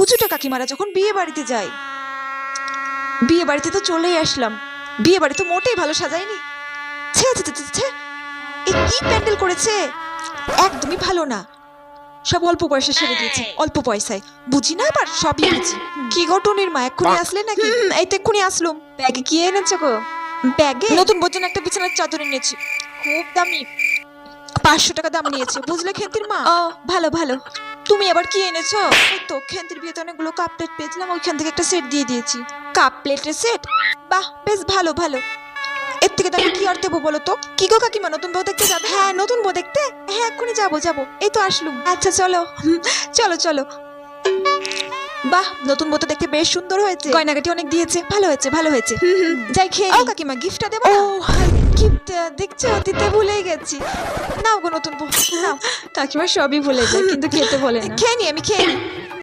বুঝুটা কাকিমারা যখন বিয়ে বাড়িতে যায়, বিয়ে বাড়িতে তো চলেই আসলাম, বিয়ে বাড়ি তো মোটেই ভালো সাজায়নি। ছে ছে ছে ছে ছে, এ কি প্যান্ডেল করেছে, একদমই ভালো না। সব অল্প বয়সে সেরে দিয়েছে, অল্প পয়সায়। বুঝি না আবার, সবই বুঝি। কি ঘটনের মা, এক্ষুনি আসলে নাকি? এই তো এক্ষুনি আসলুম। ব্যাগে কি এনেছো গো? ব্যাগে নতুন বোঝেন একটা বিছানার চাদর এনেছি, খুব দামি, 500 টাকা দাম নিয়েছে, বুঝলে খেন্তির মা। ও ভালো ভালো। তুমি আবার কি এনেছো? এই তো খেন্তির বিয়েতে অনেকগুলো কাপ প্লেট পেয়েছিলাম, ওইখান থেকে একটা সেট দিয়ে দিয়েছি। কাপ প্লেটের সেট? বাহ, বেশ ভালো ভালো। এর থেকে দামি কি আর দেবো বলো তো? কি গো কাকিমা, নতুন বউ দেখতে যাবে? হ্যাঁ, নতুন বউ দেখতে, হ্যাঁ এক্ষুনি যাবো যাবো, এই তো আসলুম। আচ্ছা চলো চলো চলো। বাহ, নতুন বউ তো দেখতে বেশ সুন্দর হয়েছে, গয়নাগাটি অনেক দিয়েছে, ভালো হয়েছে ভালো হয়েছে। যাই খেয়ে ও কাকিমা, গিফটটা দেবো। ও গিফট দেখছো, দিতে ভুলেই গেছি। নাও গো নতুন বউ, নাও। কাকিমা সবই ভুলে যায় কিন্তু খেতে বলে না। খেয়ে নি, আমি খেয়ে নি।